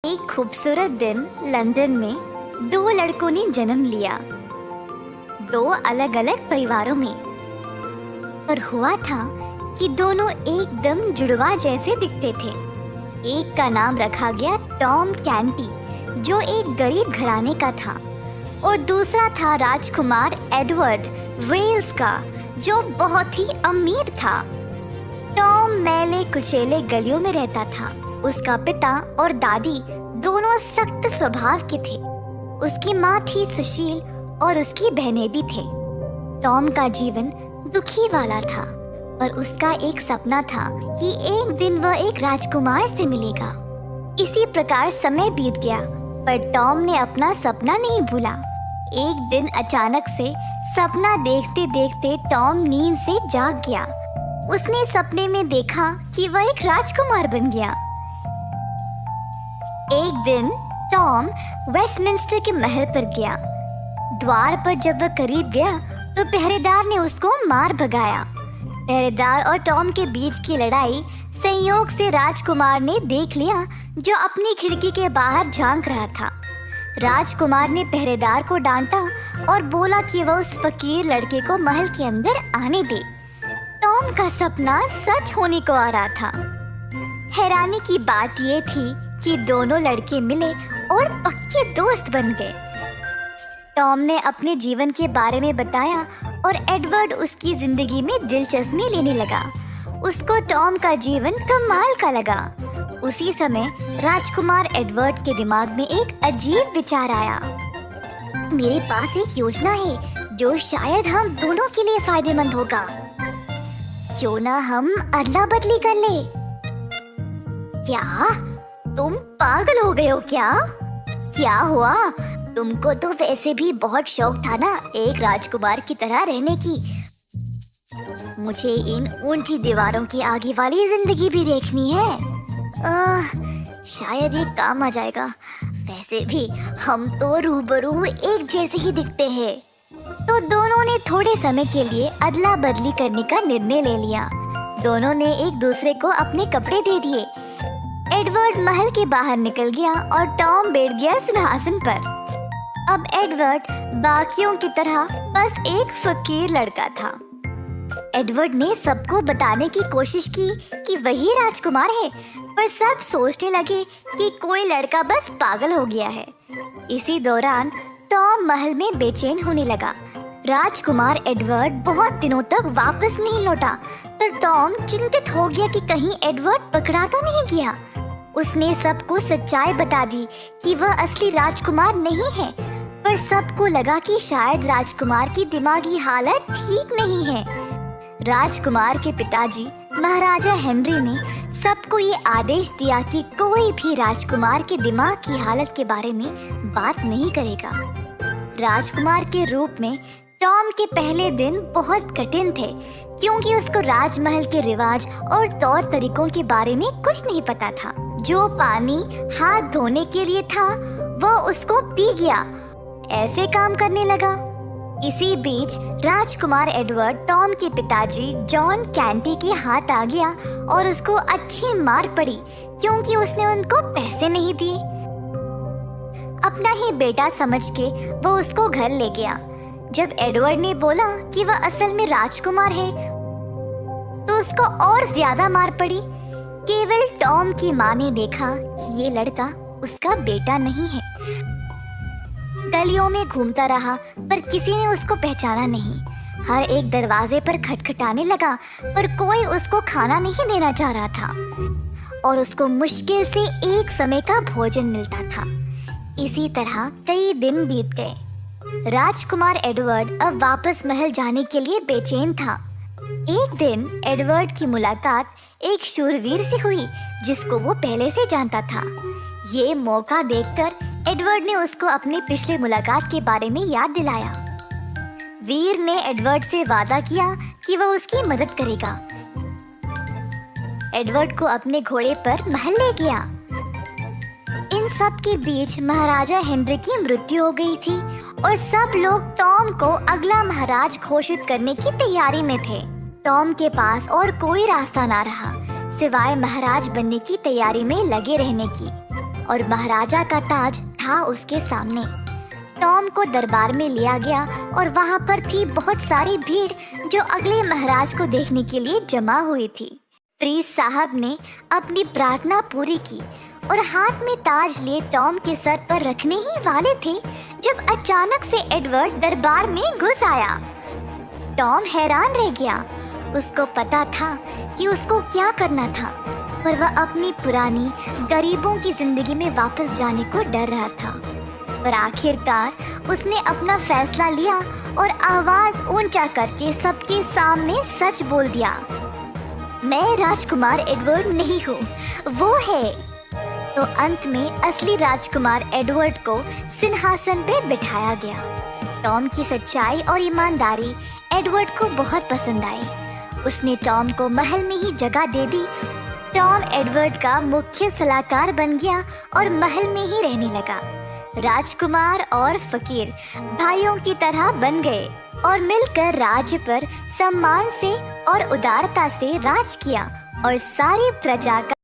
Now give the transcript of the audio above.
एक खूबसूरत दिन लंदन में दो लड़कों ने जन्म लिया, दो अलग अलग परिवारों में। पर हुआ था कि दोनों एकदम जुड़वा जैसे दिखते थे। एक का नाम रखा गया टॉम कैंटी, जो एक गरीब घराने का था, और दूसरा था राजकुमार एडवर्ड वेल्स का, जो बहुत ही अमीर था। टॉम मैले कुचेले गलियों में रहता था। उसका पिता और दादी दोनों सख्त स्वभाव के थे। उसकी माँ थी सुशील और उसकी बहनें भी थे। टॉम का जीवन दुखी वाला था, पर उसका एक सपना था कि एक दिन वह एक राजकुमार से मिलेगा। इसी प्रकार समय बीत गया, पर टॉम ने अपना सपना नहीं भूला। एक दिन अचानक से सपना देखते देखते टॉम नींद से जाग गया। उसने सपने में देखा कि वह एक राजकुमार बन गया। एक दिन टॉम वेस्टमिंस्टर के महल पर गया। द्वार पर जब वह करीब गया तो पहरेदार ने उसको मार भगाया। पहरेदार और टॉम के बीच की लड़ाई संयोग से राजकुमार ने देख लिया, जो अपनी खिड़की के बाहर झांक रहा था। राजकुमार ने पहरेदार को डांटा और बोला कि वह उस फकीर लड़के को महल के अंदर आने दे। टॉम का सपना सच होने को आ रहा था। हैरानी की बात यह थी कि दोनों लड़के मिले और पक्के दोस्त बन गए। टॉम ने अपने जीवन के बारे में बताया और एडवर्ड उसकी जिंदगी में दिलचस्पी लेने लगा। उसको टॉम का जीवन कमाल का लगा। उसी समय राजकुमार एडवर्ड के दिमाग में एक अजीब विचार आया। मेरे पास एक योजना है जो शायद हम दोनों के लिए फायदेमंद होगा। क्यों ना हम अदला बदली कर ले? क्या तुम पागल हो गए हो क्या? क्या हुआ? तुमको तो वैसे भी बहुत शौक था ना एक राजकुमार की तरह रहने की। मुझे इन ऊंची दीवारों की आगे वाली जिंदगी भी देखनी है। शायद ये काम आ जाएगा। वैसे भी हम तो रूबरू एक जैसे ही दिखते हैं। तो दोनों ने थोड़े समय के लिए अदला बदली करने का निर्णय ले लिया। दोनों ने एक दूसरे को अपने कपड़े दे दिए। एडवर्ड महल के बाहर निकल गया और टॉम बैठ गया सिंहासन पर। अब एडवर्ड बाकियों की तरह बस एक फकीर लड़का था। एडवर्ड ने सबको बताने की कोशिश की कि वही राजकुमार है, पर सब सोचने लगे कि कोई लड़का बस पागल हो गया है। इसी दौरान टॉम महल में बेचैन होने लगा। राजकुमार एडवर्ड बहुत दिनों तक वापस नहीं लौटा, तो टॉम चिंतित हो गया कि कहीं एडवर्ड पकड़ा तो नहीं गया। उसने सबको सच्चाई बता दी कि वह असली राजकुमार नहीं है, पर सबको लगा कि शायद राजकुमार की दिमागी हालत ठीक नहीं है। राजकुमार के पिताजी महाराजा हेनरी ने सबको ये आदेश दिया कि कोई भी राजकुमार के दिमाग की हालत के बारे में बात नहीं करेगा। राजकुमार के रूप में टॉम के पहले दिन बहुत कठिन थे, क्योंकि उसको राजमहल के रिवाज और तौर तरीकों के बारे में कुछ नहीं पता था। जो पानी हाथ धोने के लिए था वह उसको पी गया, ऐसे काम करने लगा। इसी बीच राजकुमार एडवर्ड टॉम के पिताजी जॉन कैंटी के हाथ आ गया और उसको अच्छी मार पड़ी, क्योंकि उसने उनको पैसे नहीं दिए। अपना ही बेटा समझ के वो उसको घर ले गया। जब एडवर्ड ने बोला कि वह असल में राजकुमार है, तो उसको और ज्यादा मार पड़ी। केवल टॉम की माँ ने देखा कि ये लड़का उसका बेटा नहीं है। गलियों में घूमता रहा, पर किसी ने उसको पहचाना नहीं। हर एक दरवाजे पर खटखटाने लगा, पर कोई उसको खाना नहीं देना चाह रहा था, और उसको मुश्किल से एक समय का भोजन मिलता था। इसी तरह कई दिन बीत गए। राजकुमार एडवर्ड अब वापस महल जाने के लिए बेचैन था। एक दिन एडवर्ड की मुलाकात एक शूरवीर से हुई, जिसको वो पहले से जानता था। ये मौका देखकर एडवर्ड ने उसको अपनी पिछली मुलाकात के बारे में याद दिलाया। वीर ने एडवर्ड से वादा किया कि वह उसकी मदद करेगा। एडवर्ड को अपने घोड़े पर महल ले गया। इन सब के बीच महाराजा हेनरी की मृत्यु हो गई थी, और सब लोग टॉम को अगला महाराज घोषित करने की तैयारी में थे। टॉम के पास और कोई रास्ता ना रहा सिवाय महाराज बनने की तैयारी में लगे रहने की। और महाराजा का ताज था उसके सामने। टॉम को दरबार में लिया गया और वहाँ पर थी बहुत सारी भीड़ जो अगले महाराज को देखने के लिए जमा हुई थी। प्रीस्ट साहब ने अपनी प्रार्थना पूरी की और हाथ में ताज लिए टॉम के सर पर रखने ही वाले थे जब अचानक से एडवर्ड दरबार में घुस आया। टॉम हैरान रह गया। उसको पता था कि उसको क्या करना था, पर वह अपनी पुरानी गरीबों की जिंदगी में वापस जाने को डर रहा था। पर आखिरकार उसने अपना फैसला लिया और आवाज ऊंचा करके सबके सामने सच बोल दिया, मैं राजकुमार एडवर्ड नहीं हूँ, वो है। तो अंत में असली राजकुमार एडवर्ड को सिंहासन पे बिठाया गया। टॉम की सच्चाई और ईमानदारी एडवर्ड को बहुत पसंद आई। उसने टॉम को महल में ही जगह दे दी। टॉम एडवर्ड का मुख्य सलाहकार बन गया और महल में ही रहने लगा। राजकुमार और फकीर भाइयों की तरह बन गए और मिलकर राज्य पर सम्मान से और उदारता से राज किया और सारी प्रजा का